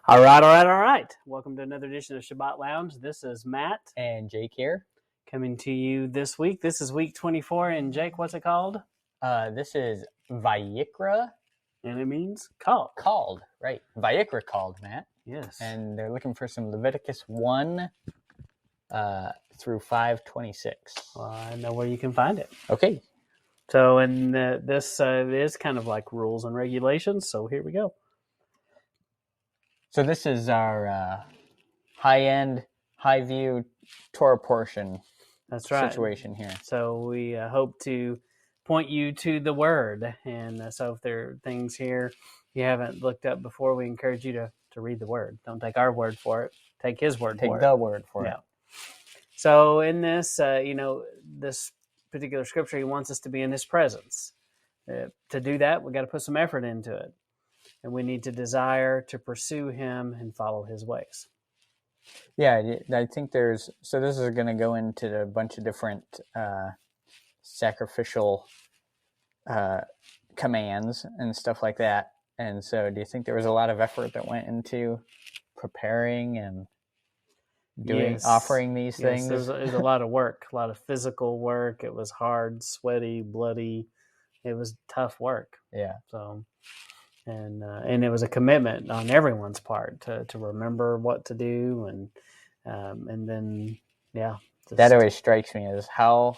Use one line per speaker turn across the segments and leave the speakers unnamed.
All right. Welcome to another edition of Shabbat Lounge. This is Matt.
And Jake here.
Coming to you this week. This is week 24. And Jake, what's it called?
This is Vayiqra.
And it means called.
Called, right. Vayiqra called, Matt.
Yes.
And they're looking for some Leviticus 1 through 5:26.
Well, I know where you can find it.
Okay.
So, and this is kind of like rules and regulations. So here we go.
So this is our high-end, high-view Torah Portion
That's right.
situation here.
So we hope to point you to the Word. And so if there are things here you haven't looked up before, we encourage you to read the Word. Don't take our word for it. Take His word for it.
Take the word for it.
So in this, this particular scripture, He wants us to be in His presence. To do that, we got to put some effort into it. And we need to desire to pursue Him and follow His ways.
Yeah, I think this is going to go into a bunch of different sacrificial commands and stuff like that. And so do you think there was a lot of effort that went into preparing and offering these things?
It was a lot of work, a lot of physical work. It was hard, sweaty, bloody. It was tough work.
Yeah.
So, and it was a commitment on everyone's part to remember what to do, and then
that always strikes me as how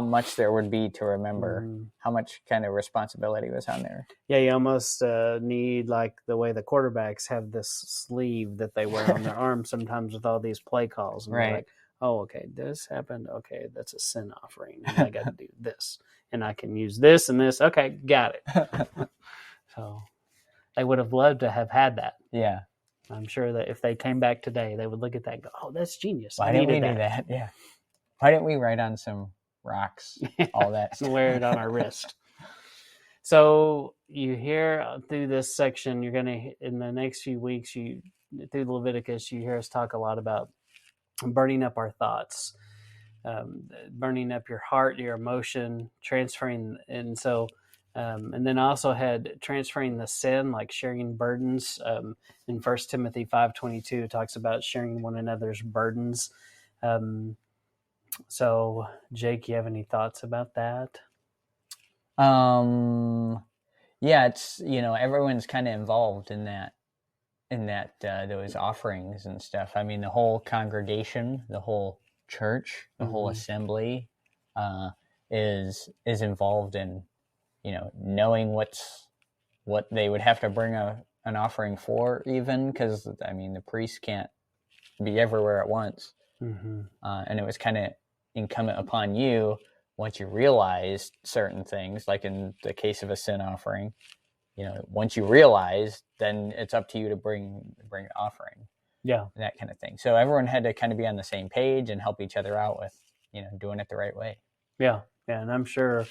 much there would be to remember, how much kind of responsibility was on there.
Yeah, you almost need, like the way the quarterbacks have this sleeve that they wear on their arm sometimes with all these play calls. And
right.
Like, oh, okay, this happened. Okay, that's a sin offering. And I got to do this. And I can use this and this. Okay, got it. So they would have loved to have had that.
Yeah.
I'm sure that if they came back today, they would look at that and go, oh, that's genius.
Why didn't we do that? Yeah. Why didn't we write on some rocks, all that
and wear it on our wrist? So you hear through this section, you're going to, in the next few weeks, through Leviticus, you hear us talk a lot about burning up our thoughts, burning up your heart, your emotion, transferring. And so, and then also had transferring the sin, like sharing burdens. In 1 Timothy 5:22, it talks about sharing one another's burdens. So, Jake, you have any thoughts about that?
Yeah, it's, everyone's kind of involved in that those offerings and stuff. I mean, the whole congregation, the whole church, the whole assembly is involved in, knowing what they would have to bring an offering for, even because, I mean, the priest can't be everywhere at once. And it was kind of incumbent upon you, once you realized certain things, like in the case of a sin offering, once you realize, then it's up to you to bring an offering.
Yeah.
That kind of thing. So everyone had to kind of be on the same page and help each other out with, doing it the right way.
Yeah. Yeah. And I'm sure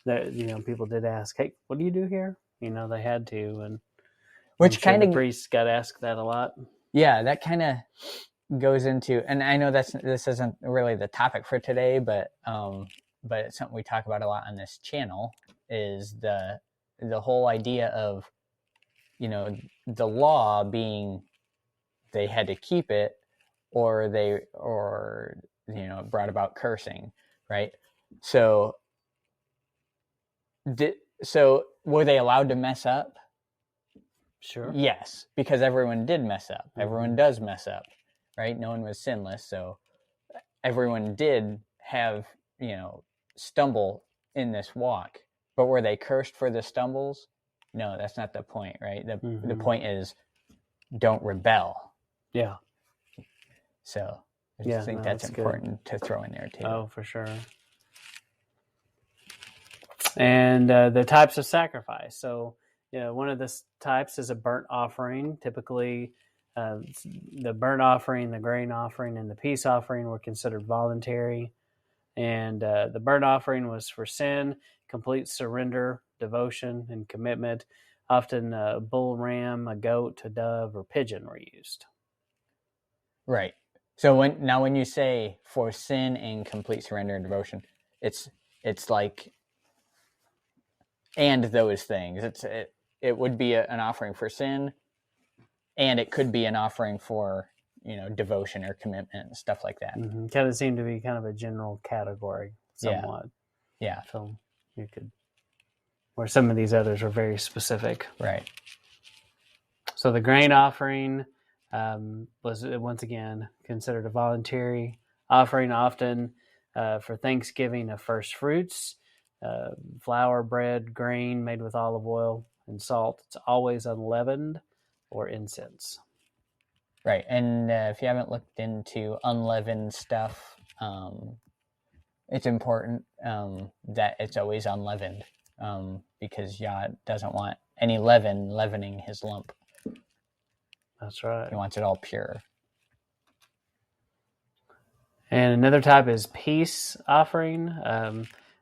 that, people did ask, hey, what do you do here? They had to. And
which kind of,
the priests got asked that a lot.
Yeah. That kind of goes into, and I know this isn't really the topic for today, but it's something we talk about a lot on this channel, is the whole idea of, the law being they had to keep it, or brought about cursing, right? So were they allowed to mess up?
Sure.
Yes, because everyone did mess up. Everyone does mess up, right? No one was sinless, so everyone did have, stumble in this walk. But were they cursed for the stumbles? No, that's not the point, right? The point is, don't rebel.
Yeah.
So I just think that's important to throw in there too.
Oh, for sure. And the types of sacrifice. So, one of the types is a burnt offering. Typically, the burnt offering, the grain offering, and the peace offering were considered voluntary. And the burnt offering was for sin, complete surrender, devotion, and commitment. Often a bull, ram, a goat, a dove, or pigeon were used.
Right. So when you say for sin and complete surrender and devotion, it's like, and those things. It would be an offering for sin, and it could be an offering for, devotion or commitment and stuff like that.
Mm-hmm. Kind of seemed to be kind of a general category, somewhat.
Yeah.
So you could, where some of these others are very specific.
Right.
So the grain offering was once again considered a voluntary offering, often for Thanksgiving of first fruits, flour, bread, grain made with olive oil and salt. It's always unleavened or incense.
Right. And if you haven't looked into unleavened stuff, it's important that it's always unleavened because Yah doesn't want any leavening his lump.
That's right.
He wants it all pure.
And another type is peace offering.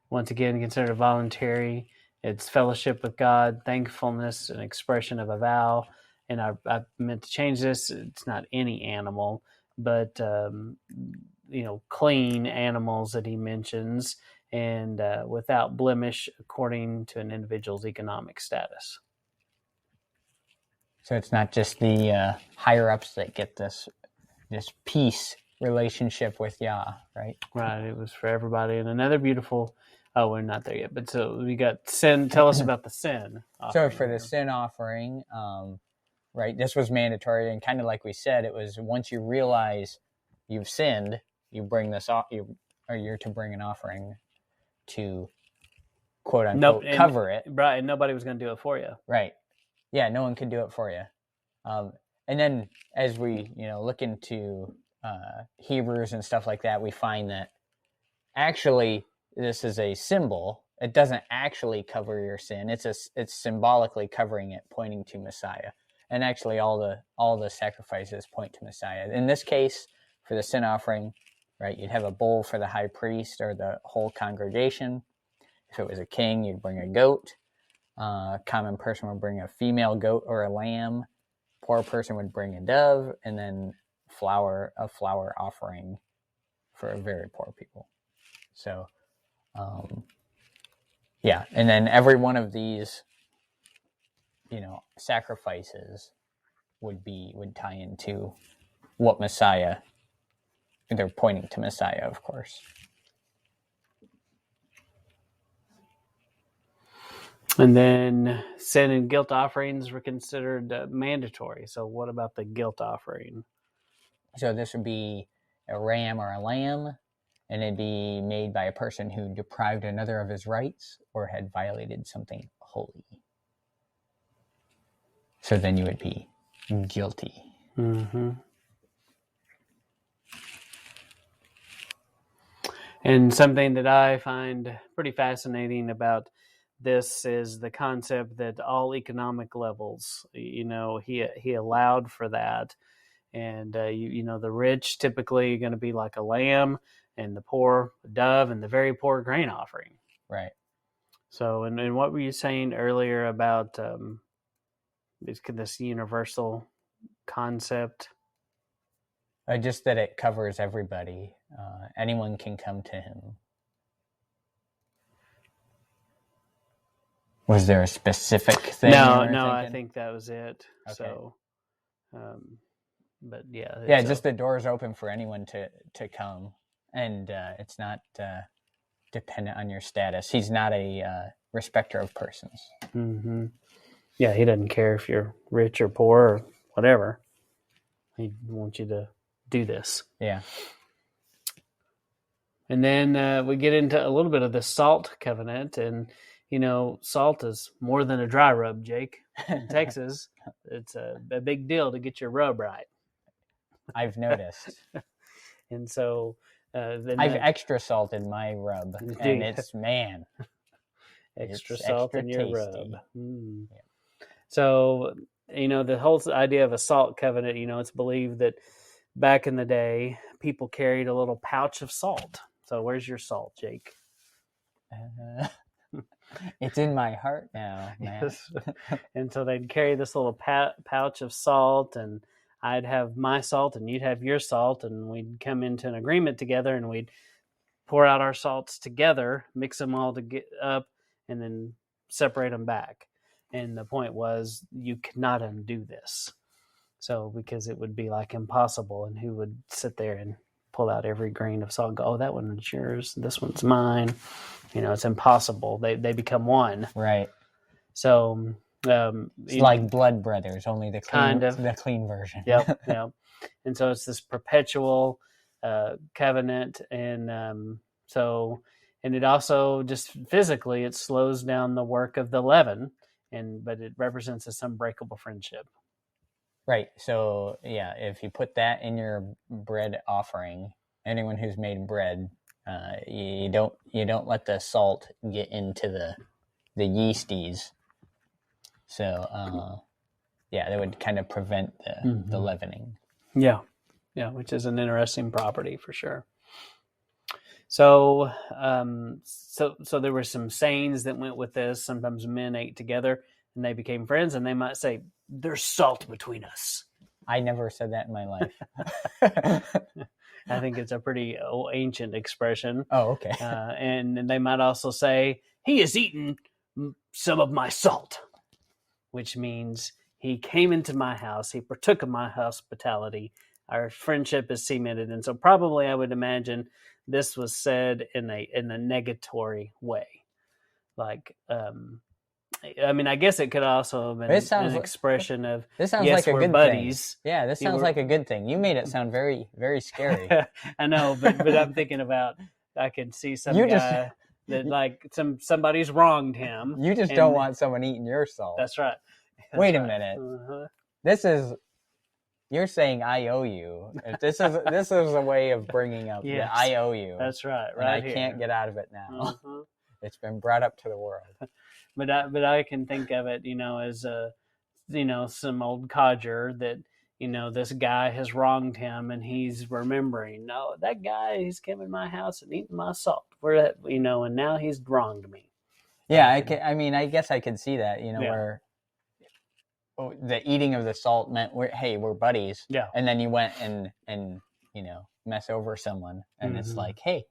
Once again, considered voluntary. It's fellowship with God, thankfulness, an expression of a vow. And I meant to change this. It's not any animal, but clean animals that he mentions, and without blemish according to an individual's economic status.
So it's not just the higher ups that get this peace relationship with Yah, right?
Right. It was for everybody. And another beautiful. Oh, we're not there yet. But so we got sin. Tell us about the sin
offering. So for the sin offering, right, this was mandatory, and kind of like we said, it was once you realize you've sinned, you bring this off. You're to bring an offering to quote unquote cover it.
Right, and nobody was going to do it for you.
Right. Yeah, no one could do it for you. And then as we look into Hebrews and stuff like that, we find that actually this is a symbol. It doesn't actually cover your sin. It's symbolically covering it, pointing to Messiah. And actually all the sacrifices point to Messiah. In this case, for the sin offering, right, you'd have a bull for the high priest or the whole congregation. If it was a king, you'd bring a goat. A common person would bring a female goat or a lamb. Poor person would bring a dove, and then a flour offering for very poor people. So, and then every one of these, sacrifices would tie into what Messiah. They're pointing to Messiah, of course.
And then sin and guilt offerings were considered mandatory. So what about the guilt offering?
So this would be a ram or a lamb, and it'd be made by a person who deprived another of his rights or had violated something holy. So then you would be guilty.
Mm-hmm. And something that I find pretty fascinating about this is the concept that all economic levels, he allowed for that. And, the rich typically are going to be like a lamb, and the poor a dove, and the very poor grain offering.
Right.
So, and what were you saying earlier about this universal concept?
Just that it covers everybody. Anyone can come to him. Was there a specific thing?
No, I think that was it. Okay. So, but yeah.
Just the door's open for anyone to come, and it's not dependent on your status. He's not a respecter of persons.
Mm-hmm. Yeah, he doesn't care if you're rich or poor or whatever. He wants you to do this.
Yeah.
And then we get into a little bit of the salt covenant, and salt is more than a dry rub, Jake. In Texas, it's a big deal to get your rub right.
I've noticed.
And so
I've extra salt in my rub, and it's
extra salt in your
tasty.
Rub. Mm. Yeah. So, the whole idea of a salt covenant, it's believed that back in the day, people carried a little pouch of salt. So where's your salt, Jake?
It's in my heart now, man.
Yes. And so they'd carry this little pouch of salt, and I'd have my salt and you'd have your salt, and we'd come into an agreement together, and we'd pour out our salts together, mix them all to get up, and then separate them back. And the point was, you could not undo this. So because it would be like impossible, and who would sit there and pull out every grain of salt and go, oh, that one is yours, this one's mine. It's impossible. They become one.
Right.
So
it's like blood brothers, only the clean version.
Yep. And so it's this perpetual covenant, and and it also just physically it slows down the work of the leaven, but it represents this unbreakable friendship.
Right. So yeah, if you put that in your bread offering, anyone who's made bread, you don't let the salt get into the yeasties. So that would kind of prevent the leavening.
Yeah, which is an interesting property for sure. So so there were some sayings that went with this. Sometimes men ate together and they became friends, and they might say, "There's salt between us."
I never said that in my life.
I think it's a pretty ancient expression.
Oh, okay.
And they might also say, "He has eaten some of my salt," which means he came into my house, he partook of my hospitality, our friendship is cemented. And so probably I would imagine this was said in a negatory way. Like, I guess it could also have been an expression of,
this sounds
yes,
like a good
buddies.
Thing. Yeah, this sounds like a good thing. You made it sound very, very scary.
I know, but I'm thinking about, I could see some guy that like somebody's wronged him.
You just don't want someone eating your salt.
That's right.
Wait a minute. Uh-huh. You're saying I owe you. This is a way of bringing up that I owe you.
That's right.
Right. I can't get out of it now. Uh-huh. It's been brought up to the world.
But I can think of it, as some old codger that, this guy has wronged him, and he's remembering, no, that guy, he's come in my house and eaten my salt. And now he's wronged me.
Yeah, I guess I could see that, where the eating of the salt meant we're buddies.
Yeah.
And then you went and mess over someone, and it's like, hey,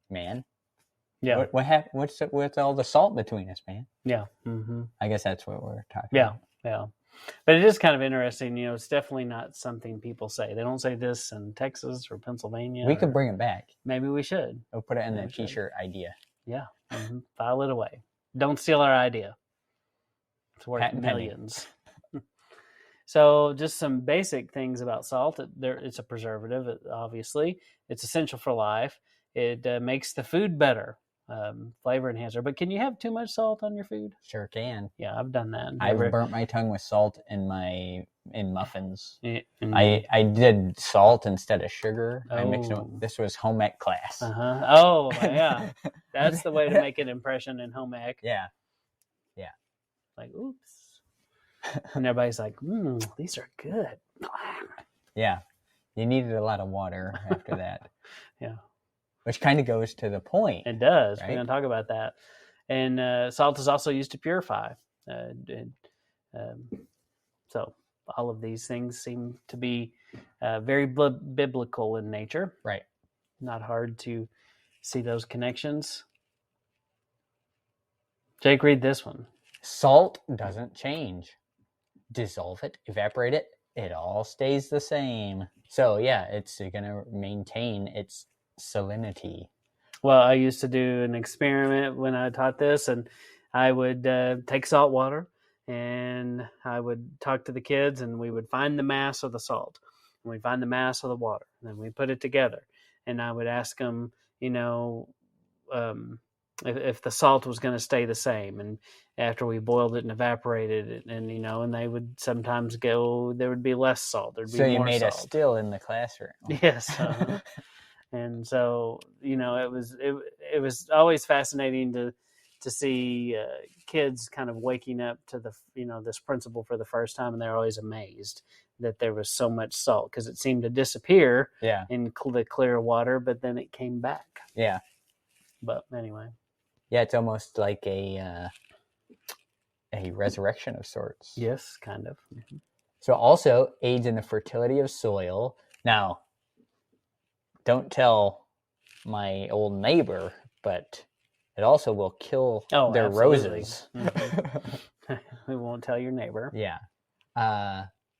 man.
Yeah.
What happened? What's all the salt between us, man?
Yeah. Mm-hmm.
I guess that's what we're talking about.
Yeah. But it is kind of interesting. It's definitely not something people say. They don't say this in Texas or Pennsylvania.
We could bring it back.
Maybe we should.
We'll put it in the T-shirt idea.
Yeah. Mm-hmm. File it away. Don't steal our idea. It's worth millions. So just some basic things about salt. It's a preservative, obviously. It's essential for life. It makes the food better. Flavor enhancer. But can you have too much salt on your food?
Sure can.
Yeah, I've done that.
I've burnt my tongue with salt in muffins.
Mm-hmm.
I did salt instead of sugar.
Oh.
I mixed it. This was home ec class.
Uh-huh. Oh, yeah. That's the way to make an impression in home ec.
Yeah.
Like, oops. And everybody's like, these are good.
Yeah. You needed a lot of water after that.
Yeah.
Which kind of goes to the point.
It does.
Right?
We're going to talk about that. And salt is also used to purify. So all of these things seem to be very biblical in nature.
Right.
Not hard to see those connections. Jake, read this one.
Salt doesn't change. Dissolve it, evaporate it, it all stays the same. So yeah, it's going to maintain its salinity.
Well, I used to do an experiment when I taught this, and I would take salt water and I would talk to the kids, and we would find the mass of the salt, and we'd find the mass of the water, and then we put it together, and I would ask them, if the salt was going to stay the same, and after we boiled it and evaporated it, and and they would sometimes go, there would be less salt, there'd be more salt.
So you made a still in the classroom.
Yes. And so, it was always fascinating to see kids kind of waking up to this principle for the first time, and they're always amazed that there was so much salt, because it seemed to disappear in the clear water, but then it came back.
Yeah.
But anyway.
Yeah, it's almost like a resurrection of sorts.
Yes, kind of. Mm-hmm.
So also aids in the fertility of soil. Now, don't tell my old neighbor, but it also will kill their
absolutely.
roses.
Mm-hmm. We won't tell your neighbor.
Yeah.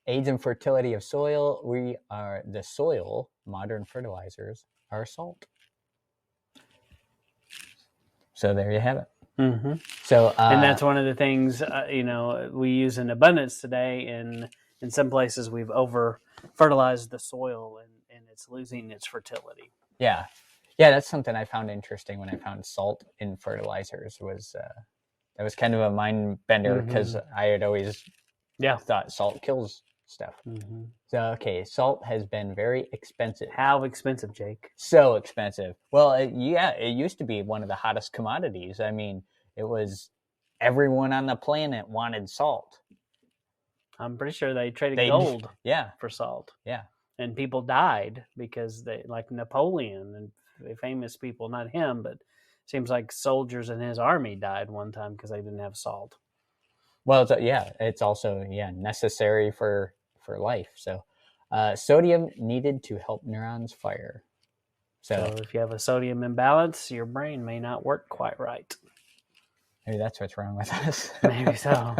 aids in fertility of soil. The soil, modern fertilizers, are salt. So there you have it.
Mm-hmm.
So,
and that's one of the things we use in abundance today. In some places, we've over fertilized the soil, and it's losing its fertility.
Yeah, that's something I found interesting when I found salt in fertilizers. That was kind of a mind bender because I had always thought salt kills stuff. Mm-hmm. So, okay, salt has been very expensive.
How expensive, Jake?
So expensive. Well, it used to be one of the hottest commodities. I mean, it was everyone on the planet wanted salt.
I'm pretty sure they traded gold for salt.
Yeah.
And people died because like Napoleon and famous people, not him, but seems like soldiers in his army died one time because they didn't have salt.
Well, it's also necessary for life. So, sodium needed to help neurons fire.
So if you have a sodium imbalance, your brain may not work quite right.
Maybe that's what's wrong with us.
Maybe so.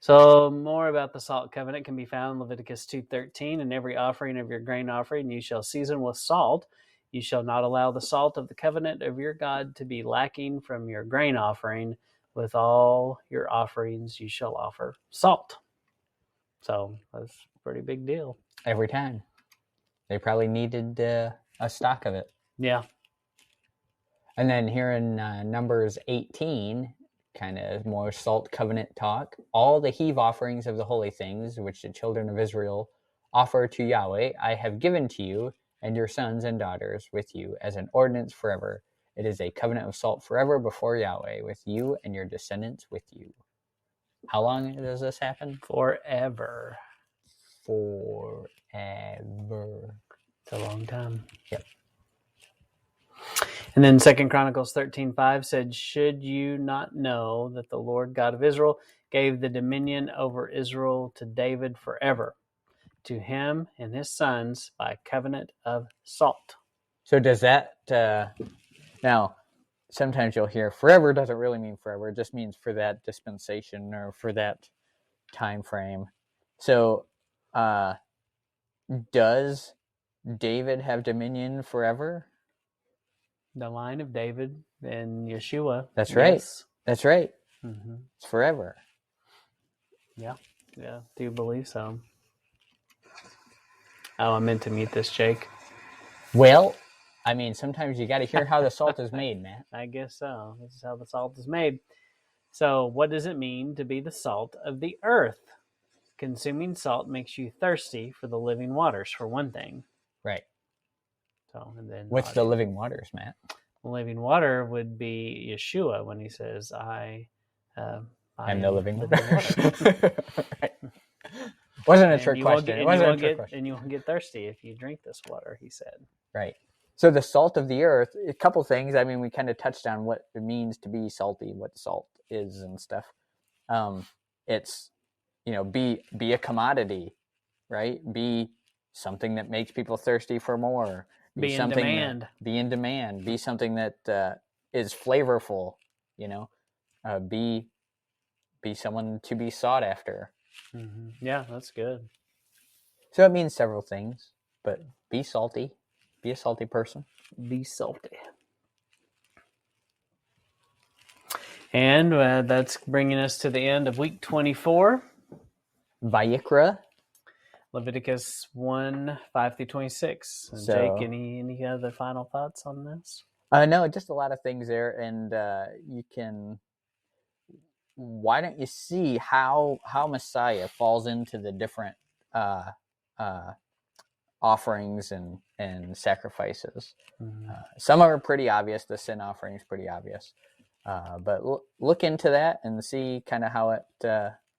So more about the salt covenant can be found in Leviticus 2:13. And every offering of your grain offering you shall season with salt. You shall not allow the salt of the covenant of your God to be lacking from your grain offering. With all your offerings you shall offer salt. So that's a pretty big deal.
Every time. They probably needed a stock of it.
Yeah.
And then here in Numbers 18, kind of more salt covenant talk. All the heave offerings of the holy things, which the children of Israel offer to Yahweh, I have given to you and your sons and daughters with you as an ordinance forever. It is a covenant of salt forever before Yahweh, with you and your descendants with you. How long does this happen?
Forever.
It's
a long time.
Yep.
And then 2 Chronicles 13:5 said, should you not know that the Lord God of Israel gave the dominion over Israel to David forever, to him and his sons by covenant of salt?
So does that, now, sometimes you'll hear forever doesn't really mean forever. It just means for that dispensation or for that time frame. So does David have dominion forever?
The line of David and Yeshua.
That's right. Yes. That's right. Mm-hmm. It's forever.
Yeah. Do you believe so? Oh, I meant to mute this, Jake.
Well, I mean, sometimes you got to hear how the salt is made, man.
I guess so. This is how the salt is made. So what does it mean to be the salt of the earth? Consuming salt makes you thirsty for the living waters, for one thing.
Right.
So, and then
what's the living waters, Matt?
The living water would be Yeshua when he says, I
am the living water. Right. Wasn't a trick question.
And you won't get thirsty if you drink this water, he said.
Right. So the salt of the earth, a couple things. I mean, we kind of touched on what it means to be salty, what salt is and stuff. It's, be a commodity, right? Be something that makes people thirsty for more.
Be in demand.
Be in demand. Be something that is flavorful, be someone to be sought after.
Mm-hmm. Yeah, that's good.
So it means several things, but be salty. Be a salty person.
Be salty. And that's bringing us to the end of week 24.
Vayiqra.
Leviticus 1:5-26. So, Jake, any other final thoughts on this?
No, just a lot of things there. And why don't you see how Messiah falls into the different offerings and sacrifices. Mm-hmm. Some are pretty obvious. The sin offering is pretty obvious. But look into that and see kind of how it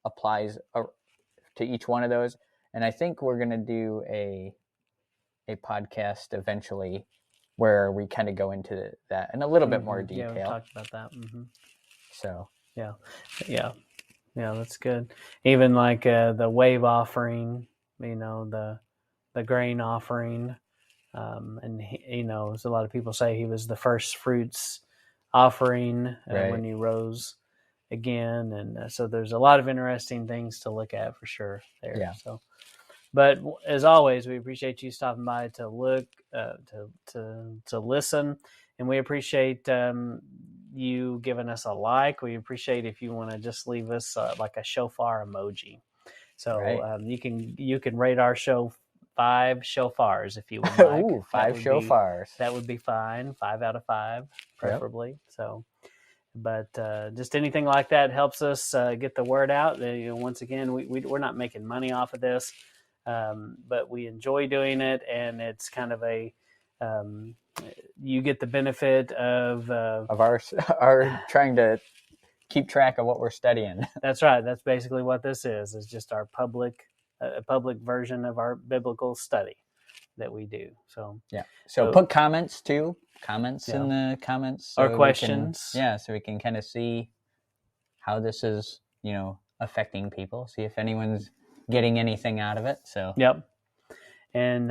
applies to each one of those. And I think we're going to do a podcast eventually where we kind of go into that in a little bit more detail.
Yeah, we talked about that. Mm-hmm.
So
yeah, that's good. Even like the wave offering, the grain offering, and so a lot of people say he was the first fruits offering when he rose. again, and so there's a lot of interesting things to look at for sure there.
Yeah.
So, but as always, we appreciate you stopping by to look, to listen, and we appreciate you giving us a like. We appreciate if you want to just leave us like a shofar emoji. So
Right.
you can rate our show 5 shofars if you would like.
Ooh, 5 shofars.
That would be fine. 5 out of 5, preferably. Yep. So, but just anything like that helps us get the word out. Once again, we're not making money off of this, but we enjoy doing it, and it's kind of a you get the benefit of
our trying to keep track of what we're studying.
That's right. That's basically what this is. It's just our public version of our biblical study that we do. So
yeah. So put comments too. Comments in the comments
or questions.
So we can kind of see how this is, affecting people. See if anyone's getting anything out of it. So
yep. And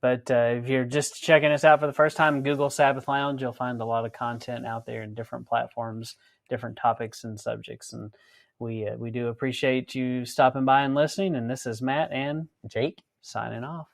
but if you're just checking us out for the first time, Google Sabbath Lounge. You'll find a lot of content out there in different platforms, different topics and subjects. And we do appreciate you stopping by and listening. And this is Matt and
Jake
signing off.